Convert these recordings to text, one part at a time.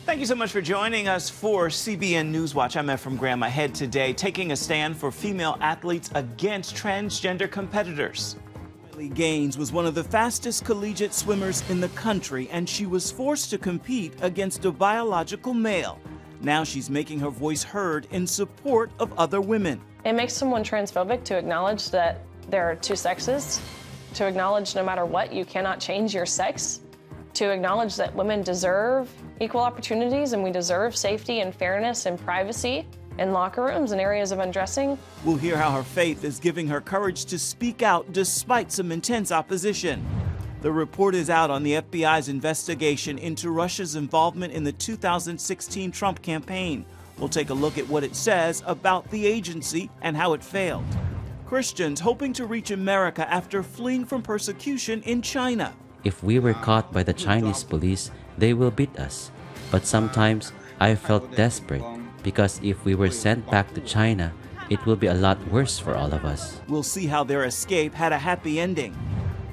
Thank you so much for joining us for CBN News Watch. I'm Ephraim Graham, ahead today, taking a stand for female athletes against transgender competitors. Riley Gaines was one of the fastest collegiate swimmers in the country, and she was forced to compete against a biological male. Now she's making her voice heard in support of other women. It makes someone transphobic to acknowledge that there are two sexes, to acknowledge no matter what, you cannot change your sex, to acknowledge that women deserve equal opportunities and we deserve safety and fairness and privacy in locker rooms and areas of undressing. We'll hear how her faith is giving her courage to speak out despite some intense opposition. The report is out on the FBI's investigation into Russia's involvement in the 2016 Trump campaign. We'll take a look at what it says about the agency and how it failed. Christians hoping to reach America after fleeing from persecution in China. If we were caught by the Chinese police, they will beat us. But sometimes I felt desperate because if we were sent back to China, it will be a lot worse for all of us. We'll see how their escape had a happy ending.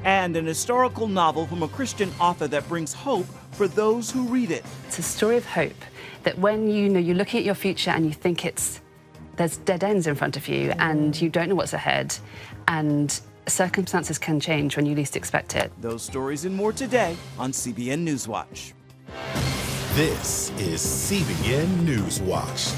And an historical novel from a Christian author that brings hope for those who read it. It's a story of hope that when you're looking at your future and you think there's dead ends in front of you and you don't know what's ahead, and circumstances can change when you least expect it. Those stories and more today on CBN News Watch. This is CBN News Watch.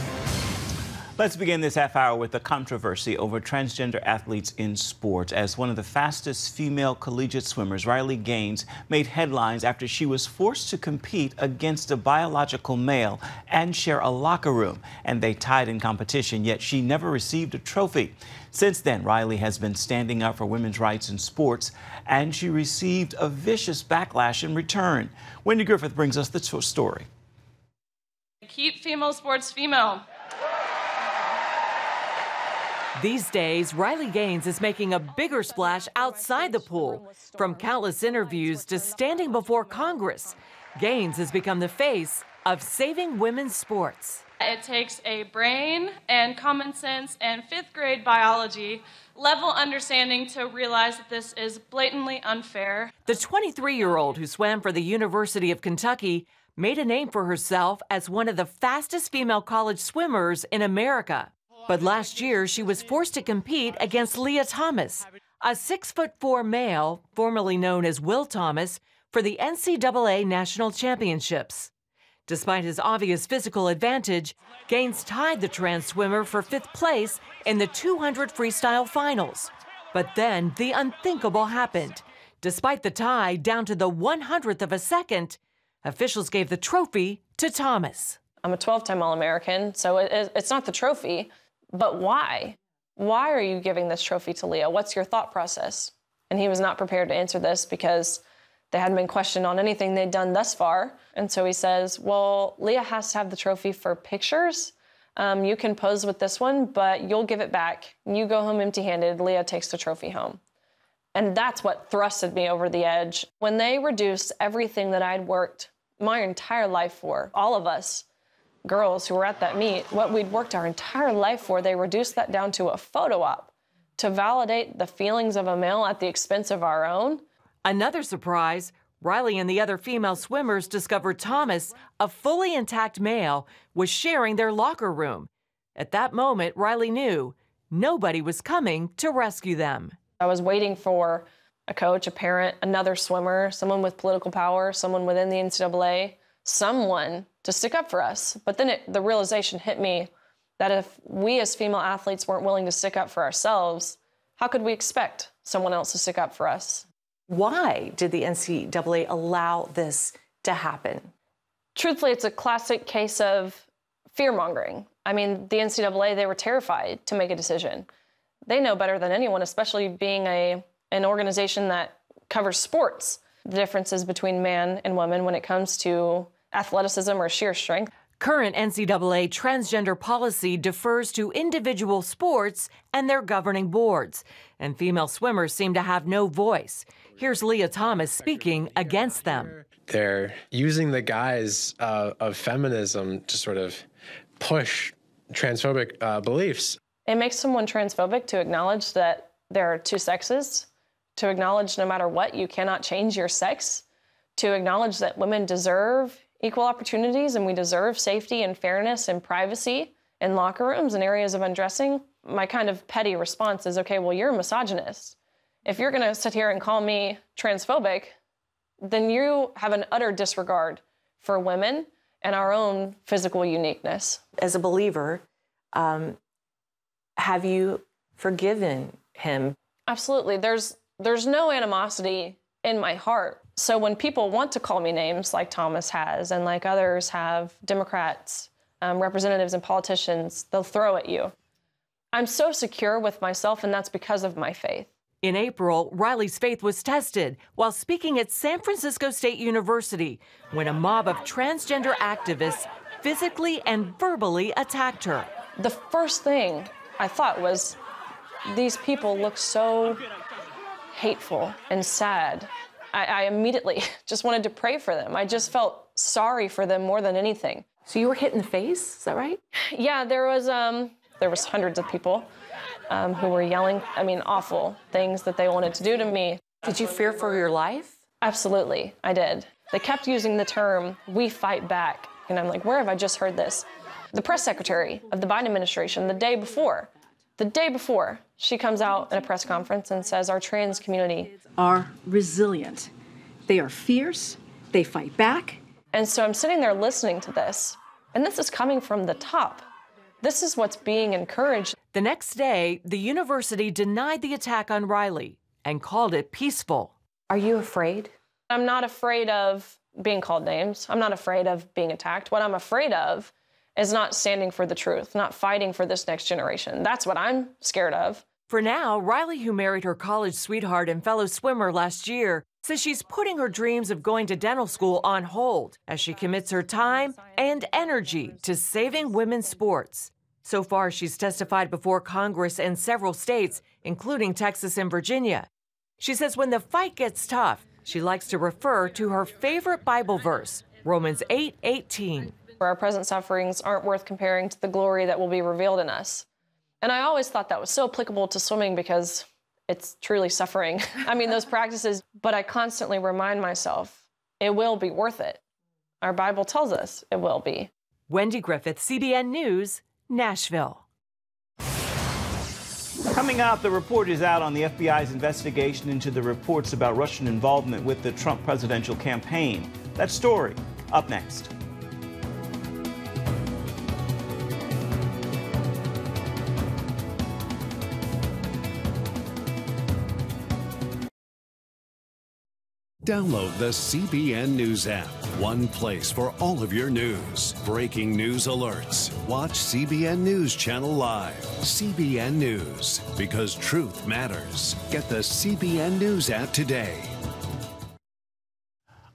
Let's begin this half hour with the controversy over transgender athletes in sports. As one of the fastest female collegiate swimmers, Riley Gaines made headlines after she was forced to compete against a biological male and share a locker room. And they tied in competition, yet she never received a trophy. Since then, Riley has been standing up for women's rights in sports, and she received a vicious backlash in return. Wendy Griffith brings us the story. Keep female sports female. These days, Riley Gaines is making a bigger splash outside the pool. From countless interviews to standing before Congress, Gaines has become the face of saving women's sports. It takes a brain and common sense and fifth grade biology level understanding to realize that this is blatantly unfair. The 23-year-old who swam for the University of Kentucky made a name for herself as one of the fastest female college swimmers in America. But last year, she was forced to compete against Lia Thomas, a 6'4" male, formerly known as Will Thomas, for the NCAA National Championships. Despite his obvious physical advantage, Gaines tied the trans swimmer for 5th place in the 200 freestyle finals. But then the unthinkable happened. Despite the tie down to the 100th of a second, officials gave the trophy to Thomas. I'm a 12-time All-American, so it's not the trophy. But why? Why are you giving this trophy to Leah? What's your thought process? And he was not prepared to answer this because they hadn't been questioned on anything they'd done thus far. And so he says, well, Leah has to have the trophy for pictures. You can pose with this one, but you'll give it back. You go home empty-handed. Leah takes the trophy home. And that's what thrusted me over the edge. When they reduced everything that I'd worked my entire life for, all of us, girls who were at that meet, what we'd worked our entire life for, they reduced that down to a photo op to validate the feelings of a male at the expense of our own. Another surprise, Riley and the other female swimmers discovered Thomas, a fully intact male, was sharing their locker room. At that moment, Riley knew nobody was coming to rescue them. I was waiting for a coach, a parent, another swimmer, someone with political power, someone within the NCAA, someone to stick up for us. But then the realization hit me that if we as female athletes weren't willing to stick up for ourselves, how could we expect someone else to stick up for us? Why did the NCAA allow this to happen? Truthfully, it's a classic case of fear-mongering. I mean, the NCAA, they were terrified to make a decision. They know better than anyone, especially being an organization that covers sports, the differences between man and woman when it comes to athleticism or sheer strength. Current NCAA transgender policy defers to individual sports and their governing boards, and female swimmers seem to have no voice. Here's Lia Thomas speaking against them. They're using the guise of feminism to sort of push transphobic beliefs. It makes someone transphobic to acknowledge that there are two sexes, to acknowledge no matter what, you cannot change your sex, to acknowledge that women deserve equal opportunities and we deserve safety and fairness and privacy in locker rooms and areas of undressing, my kind of petty response is, okay, well, you're a misogynist. If you're going to sit here and call me transphobic, then you have an utter disregard for women and our own physical uniqueness. As a believer, have you forgiven him? Absolutely. There's no animosity in my heart. So when people want to call me names like Thomas has and like others have, Democrats, representatives and politicians, they'll throw at you. I'm so secure with myself, and that's because of my faith. In April, Riley's faith was tested while speaking at San Francisco State University when a mob of transgender activists physically and verbally attacked her. The first thing I thought was, these people look so hateful and sad. I immediately just wanted to pray for them. I just felt sorry for them more than anything. So you were hit in the face, is that right? Yeah, there was hundreds of people who were yelling, awful things that they wanted to do to me. Did you fear for your life? Absolutely, I did. They kept using the term, "we fight back." And I'm like, where have I just heard this? The press secretary of the Biden administration, the day before, she comes out at a press conference and says our trans community are resilient. They are fierce. They fight back. And so I'm sitting there listening to this, and this is coming from the top. This is what's being encouraged. The next day, the university denied the attack on Riley and called it peaceful. Are you afraid? I'm not afraid of being called names. I'm not afraid of being attacked. What I'm afraid of is not standing for the truth, not fighting for this next generation. That's what I'm scared of. For now, Riley, who married her college sweetheart and fellow swimmer last year, says she's putting her dreams of going to dental school on hold as she commits her time and energy to saving women's sports. So far, she's testified before Congress and several states, including Texas and Virginia. She says when the fight gets tough, she likes to refer to her favorite Bible verse, Romans 8:18. Our present sufferings aren't worth comparing to the glory that will be revealed in us. And I always thought that was so applicable to swimming because it's truly suffering. Those practices, but I constantly remind myself, it will be worth it. Our Bible tells us it will be. Wendy Griffith, CBN News, Nashville. Coming up, the report is out on the FBI's investigation into the reports about Russian involvement with the Trump presidential campaign. That story, up next. Download the CBN News app. One place for all of your news. Breaking news alerts. Watch CBN News Channel live. CBN News, because truth matters. Get the CBN News app today.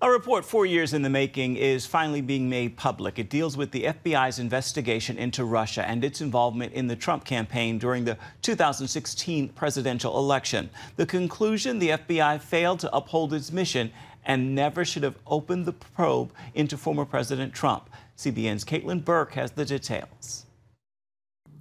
A report 4 years in the making is finally being made public. It deals with the FBI's investigation into Russia and its involvement in the Trump campaign during the 2016 presidential election. The conclusion: the FBI failed to uphold its mission and never should have opened the probe into former President Trump. CBN's Caitlin Burke has the details.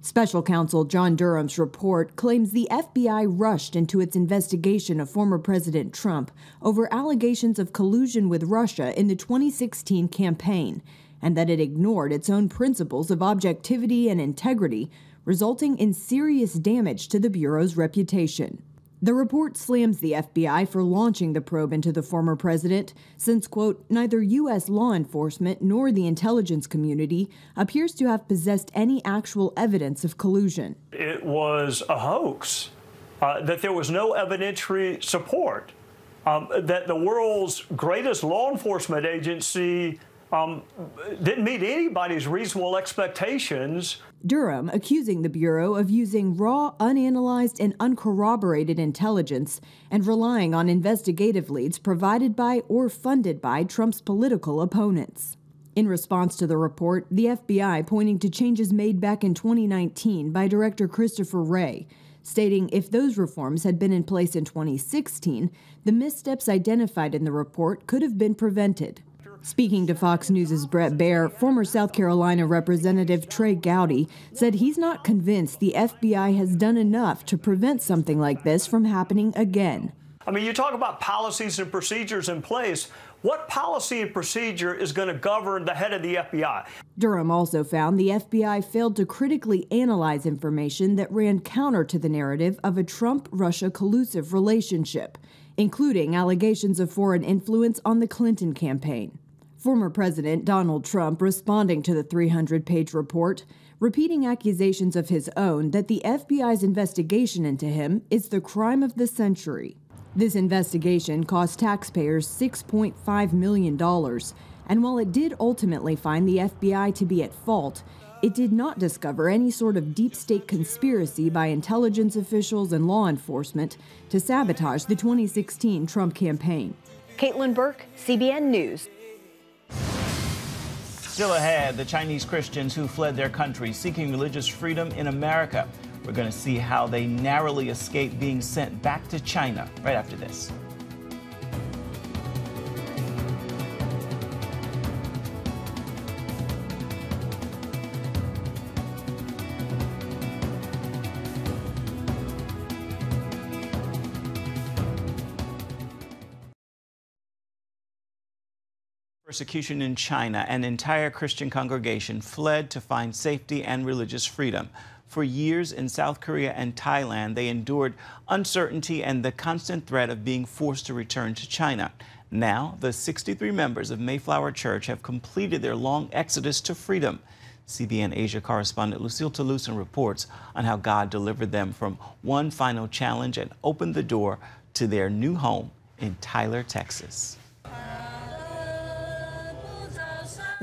Special Counsel John Durham's report claims the FBI rushed into its investigation of former President Trump over allegations of collusion with Russia in the 2016 campaign, and that it ignored its own principles of objectivity and integrity, resulting in serious damage to the Bureau's reputation. The report slams the FBI for launching the probe into the former president, since, quote, neither U.S. law enforcement nor the intelligence community appears to have possessed any actual evidence of collusion. It was a hoax, that there was no evidentiary support, that the world's greatest law enforcement agency didn't meet anybody's reasonable expectations. Durham accusing the Bureau of using raw, unanalyzed, and uncorroborated intelligence and relying on investigative leads provided by or funded by Trump's political opponents. In response to the report, the FBI pointing to changes made back in 2019 by Director Christopher Wray, stating if those reforms had been in place in 2016, the missteps identified in the report could have been prevented. Speaking to Fox News' Brett Baier, former South Carolina Representative Trey Gowdy said he's not convinced the FBI has done enough to prevent something like this from happening again. You talk about policies and procedures in place. What policy and procedure is going to govern the head of the FBI? Durham also found the FBI failed to critically analyze information that ran counter to the narrative of a Trump-Russia collusive relationship, including allegations of foreign influence on the Clinton campaign. Former President Donald Trump responding to the 300-page report, repeating accusations of his own that the FBI's investigation into him is the crime of the century. This investigation cost taxpayers $6.5 million, and while it did ultimately find the FBI to be at fault, it did not discover any sort of deep state conspiracy by intelligence officials and law enforcement to sabotage the 2016 Trump campaign. Caitlin Burke, CBN News. Still ahead, the Chinese Christians who fled their country seeking religious freedom in America. We're going to see how they narrowly escaped being sent back to China right after this. Persecution in China, an entire Christian congregation fled to find safety and religious freedom. For years in South Korea and Thailand, they endured uncertainty and the constant threat of being forced to return to China. Now, the 63 members of Mayflower Church have completed their long exodus to freedom. CBN Asia correspondent Lucille Toulousan reports on how God delivered them from one final challenge and opened the door to their new home in Tyler, Texas.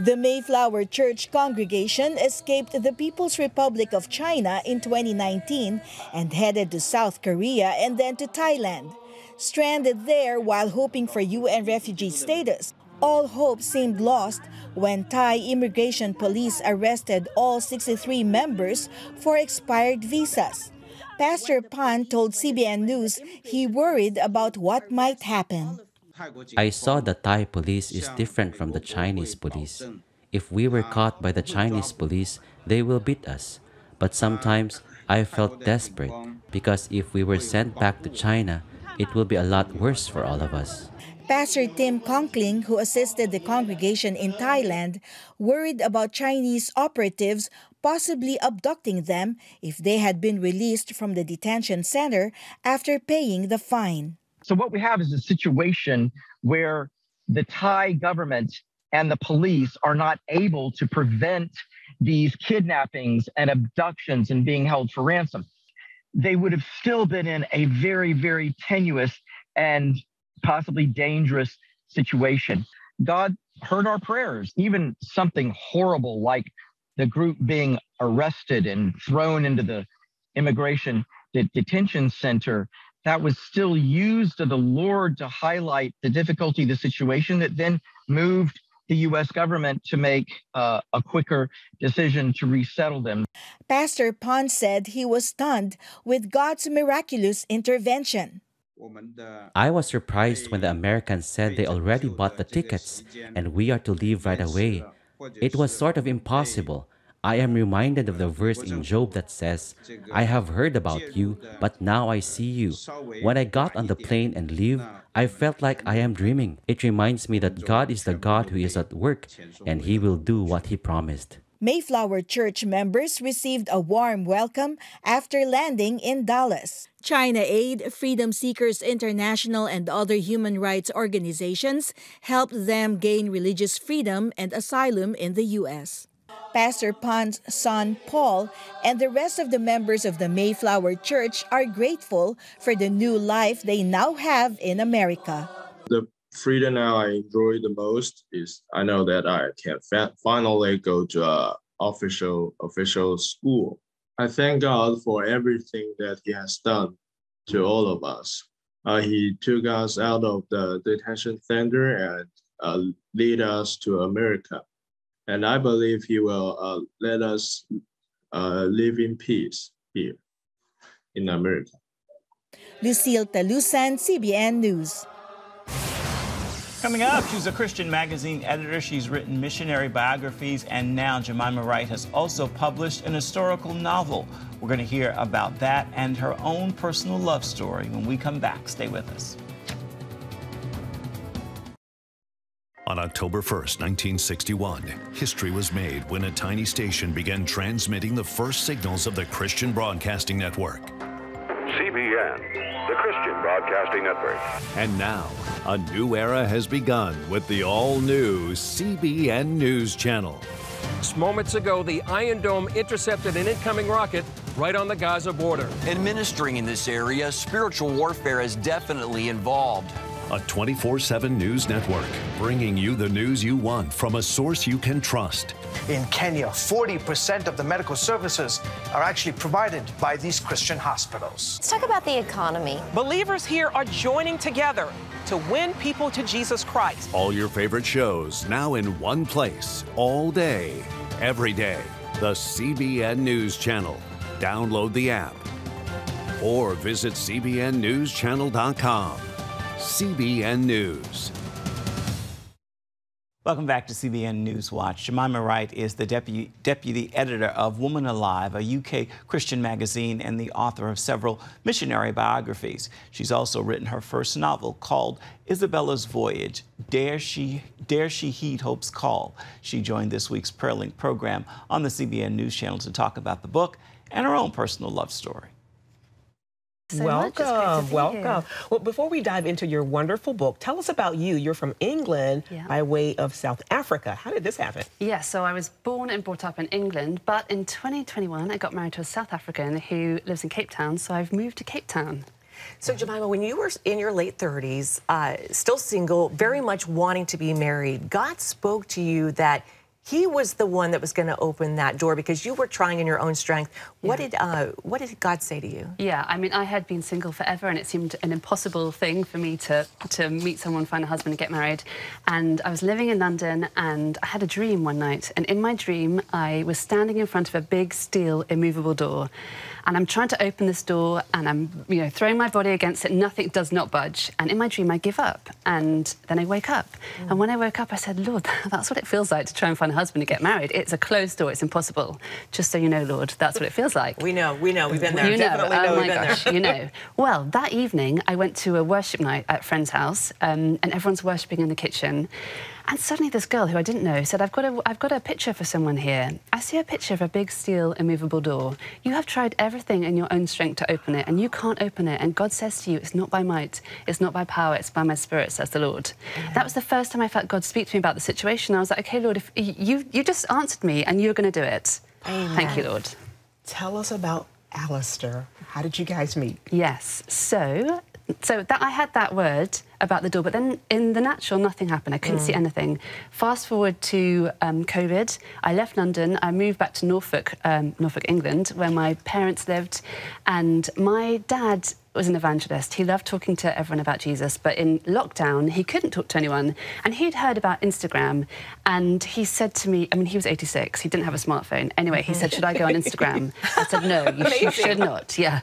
The Mayflower Church congregation escaped the People's Republic of China in 2019 and headed to South Korea and then to Thailand. Stranded there while hoping for UN refugee status, all hope seemed lost when Thai immigration police arrested all 63 members for expired visas. Pastor Pan told CBN News he worried about what might happen. I saw the Thai police is different from the Chinese police. If we were caught by the Chinese police, they will beat us. But sometimes I felt desperate because if we were sent back to China, it will be a lot worse for all of us. Pastor Tim Conkling, who assisted the congregation in Thailand, worried about Chinese operatives possibly abducting them if they had been released from the detention center after paying the fine. So what we have is a situation where the Thai government and the police are not able to prevent these kidnappings and abductions and being held for ransom. They would have still been in a very, very tenuous and possibly dangerous situation. God heard our prayers. Even something horrible like the group being arrested and thrown into the immigration detention center, that was still used to the Lord to highlight the difficulty of the situation that then moved the U.S. government to make a quicker decision to resettle them. Pastor Pon said he was stunned with God's miraculous intervention. I was surprised when the Americans said they already bought the tickets and we are to leave right away. It was sort of impossible. I am reminded of the verse in Job that says, I have heard about you, but now I see you. When I got on the plane and leave, I felt like I am dreaming. It reminds me that God is the God who is at work, and He will do what He promised. Mayflower Church members received a warm welcome after landing in Dallas. China Aid, Freedom Seekers International, and other human rights organizations helped them gain religious freedom and asylum in the U.S. Pastor Pan's son, Paul, and the rest of the members of the Mayflower Church are grateful for the new life they now have in America. The freedom now I enjoy the most is I know that I can finally go to an official school. I thank God for everything that He has done to all of us. He took us out of the detention center and lead us to America. And I believe He will let us live in peace here in America. Lucille Toulousan, CBN News. Coming up, she's a Christian magazine editor. She's written missionary biographies, and now Jemimah Wright has also published an historical novel. We're going to hear about that and her own personal love story when we come back. Stay with us. On October 1st, 1961, history was made when a tiny station began transmitting the first signals of the Christian Broadcasting Network. CBN, the Christian Broadcasting Network. And now, a new era has begun with the all-new CBN News Channel. Just moments ago, the Iron Dome intercepted an incoming rocket right on the Gaza border. Administering in this area, spiritual warfare is definitely involved. A 24/7 news network, bringing you the news you want from a source you can trust. In Kenya, 40% of the medical services are actually provided by these Christian hospitals. Let's talk about the economy. Believers here are joining together to win people to Jesus Christ. All your favorite shows now in one place, all day, every day. The CBN News Channel. Download the app or visit cbnnewschannel.com. CBN News. Welcome back to CBN News Watch. Jemimah Wright is the deputy editor of Woman Alive, a UK Christian magazine, and the author of several missionary biographies. She's also written her first novel called Isabella's Voyage, Dare She Heed Hope's Call. She joined this week's Prayer Link program on the CBN News Channel to talk about the book and her own personal love story. Welcome. Well, before we dive into your wonderful book, tell us about you. You're from England by way of South Africa. How did this happen? Yeah, so I was born and brought up in England, but in 2021, I got married to a South African who lives in Cape Town, so I've moved to Cape Town. So, Jemimah, when you were in your late 30s, still single, very much wanting to be married, God spoke to you that He was the one that was going to open that door because you were trying in your own strength. What did God say to you? Yeah, I mean, I had been single forever, and it seemed an impossible thing for me to meet someone, find a husband, and get married. And I was living in London, and I had a dream one night. And in my dream, I was standing in front of a big steel immovable door. And I'm trying to open this door, and I'm, throwing my body against it. Nothing does not budge. And in my dream, I give up. And then I wake up. And when I woke up, I said, Lord, that's what it feels like to try and find a husband and get married. It's a closed door. It's impossible. Just so you know, Lord, that's what it feels like. We know. We've been there. Definitely know. Oh, my gosh, you know. Well, that evening, I went to a worship night at a friend's house, and everyone's worshipping in the kitchen. And suddenly this girl who I didn't know said, I've got a picture for someone here. I see a picture of a big steel immovable door. You have tried everything in your own strength to open it, and you can't open it. And God says to you, it's not by might, it's not by power, it's by my Spirit, says the Lord. Yeah. That was the first time I felt God speak to me about the situation. I was like, okay, Lord, if you just answered me and you're going to do it. Amen. Thank you, Lord. Tell us about Alistair. How did you guys meet? Yes, so that I had that word about the door, but then in the natural, nothing happened. I couldn't see anything. Fast forward to COVID, I left London. I moved back to Norfolk, England, where my parents lived. And my dad was an evangelist. He loved talking to everyone about Jesus, but in lockdown, he couldn't talk to anyone. And he'd heard about Instagram, and he said to me, I mean, he was 86. He didn't have a smartphone. Anyway, he said, should I go on Instagram? I said, no, you should not. Yeah.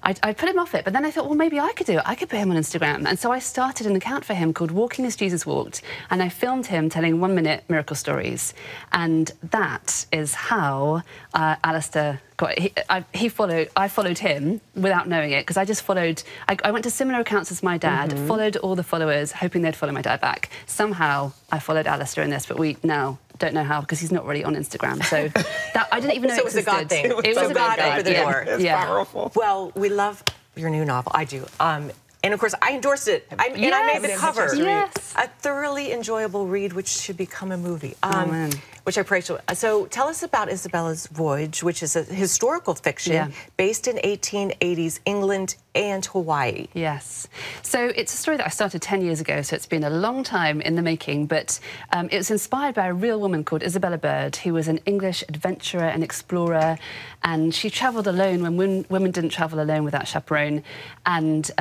I put him off it, but then I thought, well, maybe I could do it. I could put him on Instagram. And so I started an account for him called Walking as Jesus Walked, and I filmed him telling 1-minute miracle stories. And that is how Alistair got it. I followed him without knowing it, because I just followed. I went to similar accounts as my dad, followed all the followers, hoping they'd follow my dad back. Somehow I followed Alistair in this, but we now don't know how, because he's not really on Instagram. So that I didn't even know so it was a God thing. It was a God thing for the door. It's powerful. Well, we love your new novel. I do. And of course, I endorsed it. And I made the cover. Yes. A thoroughly enjoyable read, which should become a movie. Amen. Which I pray to. So tell us about Isabella's Voyage, which is a historical fiction based in 1880s England and Hawaii. Yes. So it's a story that I started 10 years ago, so it's been a long time in the making, but it was inspired by a real woman called Isabella Bird, who was an English adventurer and explorer, and she travelled alone when women didn't travel alone without chaperone. And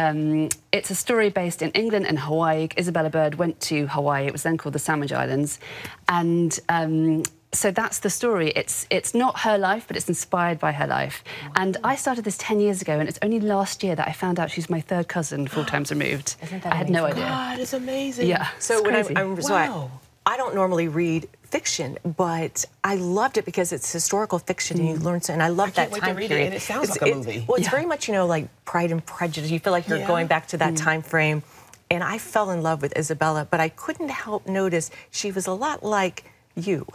it's a story based in England and Hawaii. Isabella Bird went to Hawaii. It was then called the Sandwich Islands. And so that's the story. It's not her life, but it's inspired by her life. And I started this 10 years ago, and it's only last year that I found out she's my third cousin, 4 times removed. Isn't that I had no idea. God, it's amazing. Yeah. So when wow. I don't normally read fiction, but I loved it because it's historical fiction, and you learn so. And I love that time period. And it sounds like a movie. Well, it's very much, like Pride and Prejudice. You feel like you're going back to that time frame. and I fell in love with Isabella, but I couldn't help notice she was a lot like you.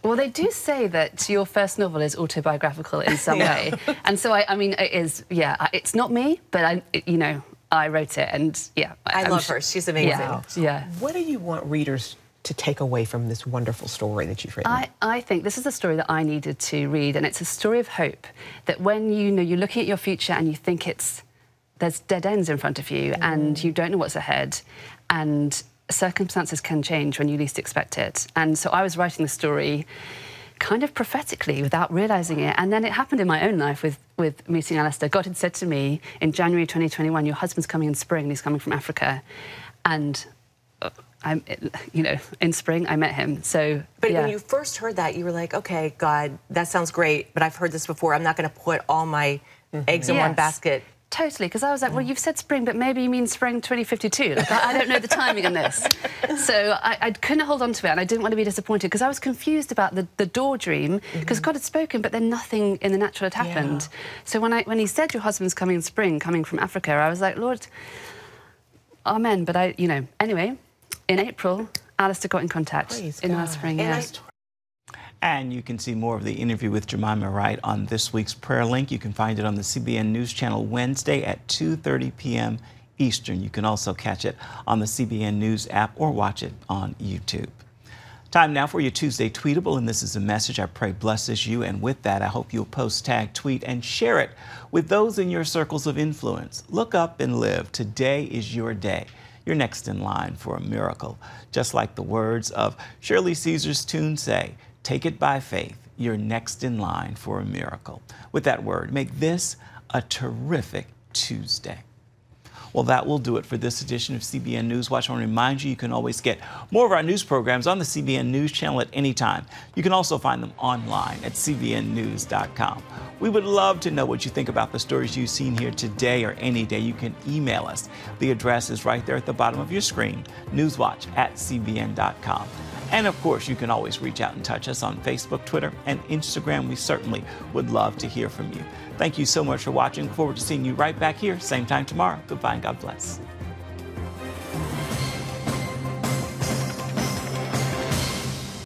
Well, they do say that your first novel is autobiographical in some way. And so, I mean, it is, yeah, it's not me, but, I wrote it, and, yeah. I love her. She's amazing. Yeah. What do you want readers to take away from this wonderful story that you've written? I think this is a story that I needed to read, and it's a story of hope, that when, you're looking at your future and you think there's dead ends in front of you, and you don't know what's ahead, and circumstances can change when you least expect it. And so I was writing the story kind of prophetically without realising it. And then it happened in my own life with meeting Alistair. God had said to me in January 2021, your husband's coming in spring, and he's coming from Africa. And, in spring, I met him. So, But when you first heard that, you were like, okay, God, that sounds great, but I've heard this before. I'm not going to put all my eggs in one basket. Totally, because I was like, well, you've said spring, but maybe you mean spring 2052. Like, I don't know the timing on this. So I couldn't hold on to it, and I didn't want to be disappointed, because I was confused about the door dream, because God had spoken, but then nothing in the natural had happened. So when he said your husband's coming in spring, coming from Africa, I was like, Lord, amen. But anyway, in April, Alistair got in contact in our spring. And you can see more of the interview with Jemimah Wright on this week's prayer link. You can find it on the CBN News Channel Wednesday at 2:30 p.m. Eastern. You can also catch it on the CBN News app or watch it on YouTube. Time now for your Tuesday Tweetable, and this is a message I pray blesses you. And with that, I hope you'll post, tag, tweet, and share it with those in your circles of influence. Look up and live. Today is your day. You're next in line for a miracle. Just like the words of Shirley Caesar's tune say, take it by faith. You're next in line for a miracle. With that word, make this a terrific Tuesday. Well, that will do it for this edition of CBN News Watch. I want to remind you, you can always get more of our news programs on the CBN News Channel at any time. You can also find them online at cbnnews.com. We would love to know what you think about the stories you've seen here today or any day. You can email us. The address is right there at the bottom of your screen, newswatch@cbn.com. And of course, you can always reach out and touch us on Facebook, Twitter, and Instagram. We certainly would love to hear from you. Thank you so much for watching. Look forward to seeing you right back here, same time tomorrow. Goodbye and God bless.